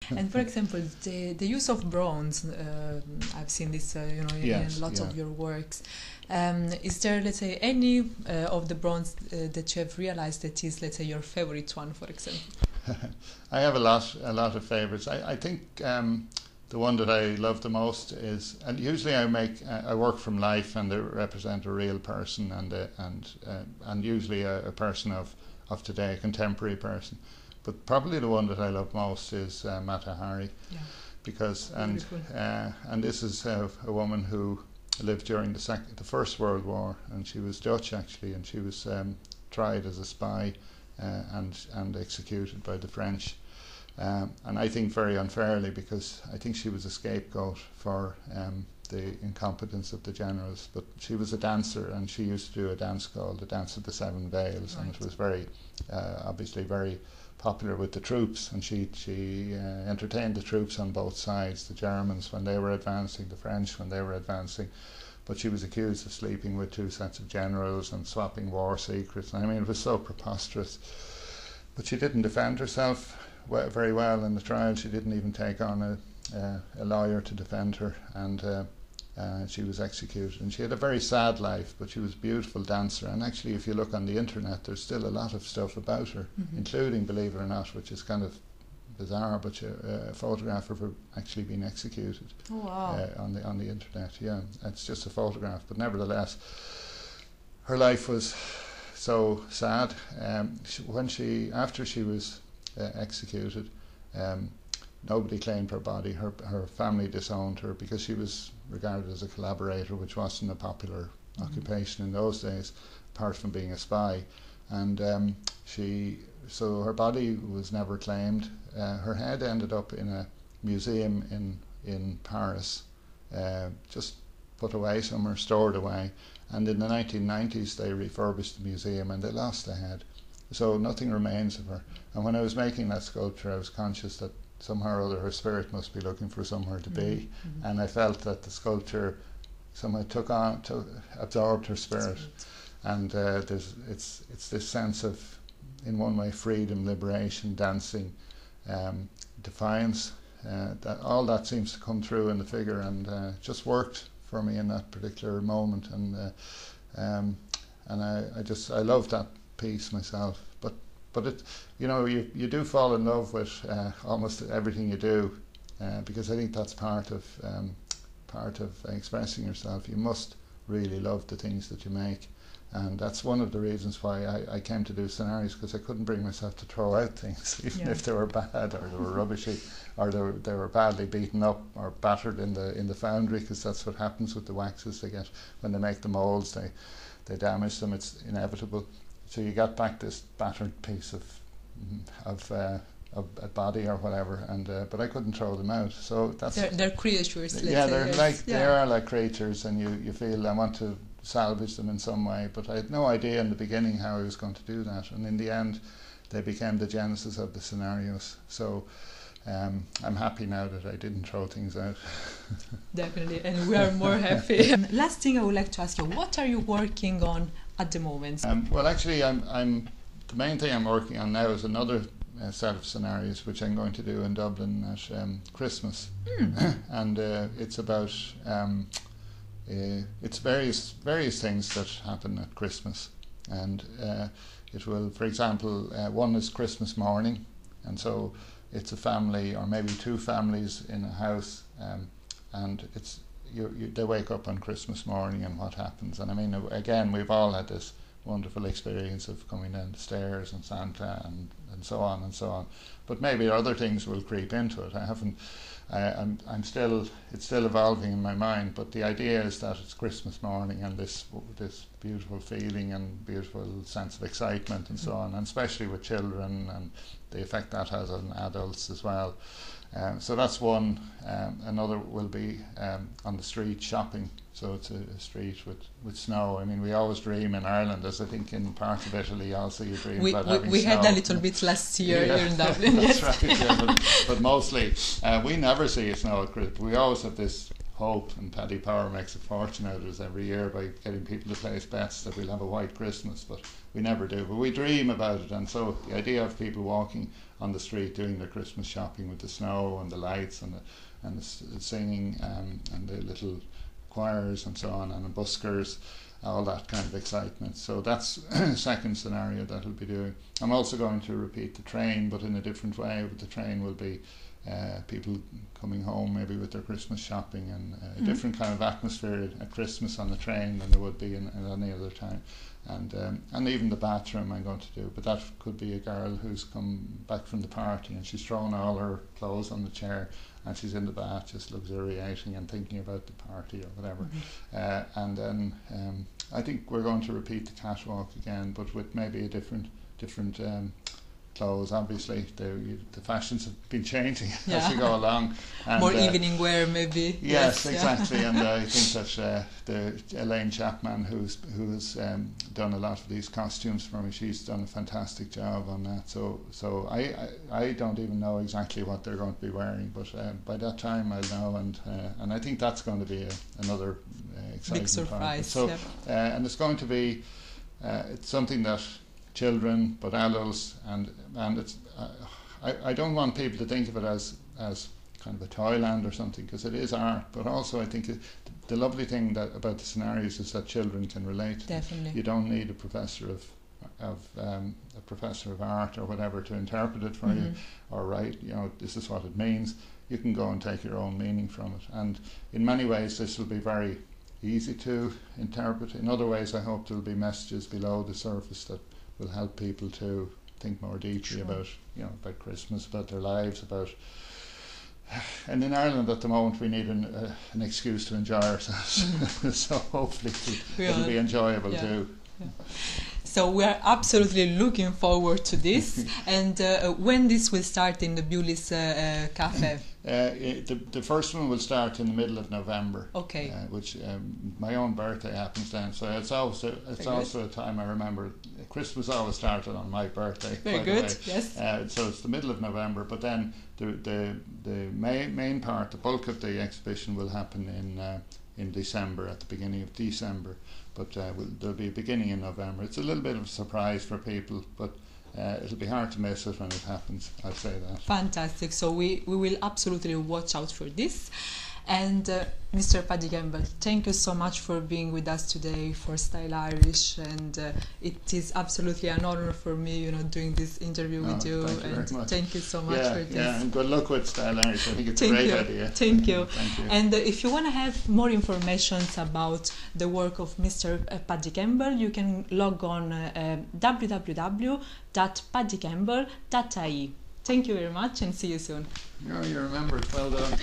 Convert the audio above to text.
And for example, the use of bronze, I've seen this, Yes, in lots yeah. of your works. Is there, let's say, any of the bronze that you have realized that is, let's say, your favorite one, for example? I have a lot of favorites. I think the one that I love the most is, and usually I work from life, and they represent a real person, and usually a person of today, a contemporary person. But probably the one that I love most is Mata Hari, Yeah. because Beautiful. and this is a woman who lived during the First World War, and she was Dutch actually, and she was tried as a spy and executed by the French. And I think very unfairly, because I think she was a scapegoat for the incompetence of the generals. But she was a dancer, and she used to do a dance called the Dance of the Seven Veils, Right. and it was very, obviously very popular with the troops. And she entertained the troops on both sides, the Germans when they were advancing, the French when they were advancing. But she was accused of sleeping with two sets of generals and swapping war secrets. I mean, it was so preposterous. But she didn't defend herself very well in the trial. She didn't even take on a lawyer to defend her, and she was executed. And she had a very sad life, but she was a beautiful dancer. And actually, if you look on the internet, there's still a lot of stuff about her, including, believe it or not, which is kind of bizarre, but a photograph of her actually being executed. Oh, wow. On the internet. Yeah, it's just a photograph, but nevertheless, her life was so sad. After she was executed, nobody claimed her body. Her family disowned her because she was regarded as a collaborator, which wasn't a popular occupation in those days, apart from being a spy. And so her body was never claimed. Her head ended up in a museum in Paris, just put away somewhere, stored away. And in the 1990s they refurbished the museum, and they lost the head. So nothing remains of her. And when I was making that sculpture, I was conscious that somehow or other her spirit must be looking for somewhere to be. And I felt that the sculpture somehow absorbed her spirit. And it's this sense of, in one way, freedom, liberation, dancing, defiance. All that seems to come through in the figure, and just worked for me in that particular moment. And I love that piece myself. But it, you do fall in love with almost everything you do, because I think that's part of expressing yourself. You must really love the things that you make. And that's one of the reasons why I came to do scenarios, because I couldn't bring myself to throw out things, even if they were bad or they were rubbishy, or they were badly beaten up or battered in the foundry, because that's what happens with the waxes. They get, when they make the molds, they damage them. It's inevitable. So you get back this battered piece of a body or whatever, and but I couldn't throw them out. So that's they're creatures. They are like creatures, and you feel I want to salvage them in some way, but I had no idea in the beginning how I was going to do that, and in the end they became the genesis of the scenarios. So I'm happy now that I didn't throw things out. Definitely, and we are more happy. Last thing I would like to ask you, what are you working on at the moment? Well, actually, the main thing I'm working on now is another set of scenarios which I'm going to do in Dublin at Christmas. And it's about it's various things that happen at Christmas, and it will, for example, one is Christmas morning, and so it's a family or maybe two families in a house, and it's they wake up on Christmas morning, and what happens. And I mean, again, we've all had this wonderful experience of coming down the stairs and Santa and so on and so on, but maybe other things will creep into it. I'm still, it's still evolving in my mind, but the idea is that it's Christmas morning, and this beautiful feeling and beautiful sense of excitement and so on, and especially with children, and the effect that has on adults as well. So that's one. Another will be on the street shopping. So it's a street with snow. I mean, we always dream in Ireland, as I think in part of Italy also you dream about having we snow. had a little bit last year here in Dublin. That's right, yeah, but mostly we never see snow at Christmas. We always have this hope, and Paddy Power makes a fortune out of us every year by getting people to place bets that we'll have a white Christmas, but we never do. But we dream about it, and so the idea of people walking on the street doing their Christmas shopping with the snow and the lights and the singing and the little choirs and so on, and the buskers, all that kind of excitement. So that's the second scenario that I'll be doing. I'm also going to repeat the train, but in a different way. But the train will be people coming home maybe with their Christmas shopping, and a different kind of atmosphere at Christmas on the train than there would be in any other time. And even the bathroom I'm going to do, but that could be a girl who's come back from the party and she's thrown all her clothes on the chair and she's in the bath just luxuriating and thinking about the party or whatever. And then I think we're going to repeat the catwalk again, but with maybe a different clothes. Obviously the fashions have been changing as we go along, and more evening wear maybe. Yes, exactly. And I think that the Elaine Chapman, who has done a lot of these costumes for me, she's done a fantastic job on that. So I don't even know exactly what they're going to be wearing, but by that time I'll know, and I think that's going to be another exciting big surprise. So and it's going to be it's something that children, but adults, and it's I don't want people to think of it as kind of a toyland or something, because it is art, but also I think the lovely thing about the scenarios is that children can relate. Definitely. You don't need a professor of art or whatever to interpret it for you or write, this is what it means. You can go and take your own meaning from it, and in many ways this will be very easy to interpret. In other ways I hope there will be messages below the surface that will help people to think more deeply about Christmas, about their lives, about. And in Ireland at the moment we need an excuse to enjoy ourselves, so hopefully it'll be enjoyable too. Yeah. So we are absolutely looking forward to this. And when this will start in the Bewley's Cafe? The first one will start in the middle of November. Okay. Which my own birthday happens then, so it's also a time I remember. Christmas always started on my birthday. Very good. Yes. So it's the middle of November, but then the main part, the bulk of the exhibition will happen in December, at the beginning of December. But there'll be a beginning in November. It's a little bit of a surprise for people, but it'll be hard to miss it when it happens, I'd say that. Fantastic. So we will absolutely watch out for this. And Mr. Paddy Campbell, thank you so much for being with us today for Stylirish, and it is absolutely an honor for me, doing this interview with you. Thank you very much. Thank you so much for this. Yeah, and good luck with Stylirish. I think it's a great idea. Thank you. Thank you. And if you want to have more information about the work of Mr. Paddy Campbell, you can log on www.paddycampbell.ie. Thank you very much and see you soon. You remembered. Well done.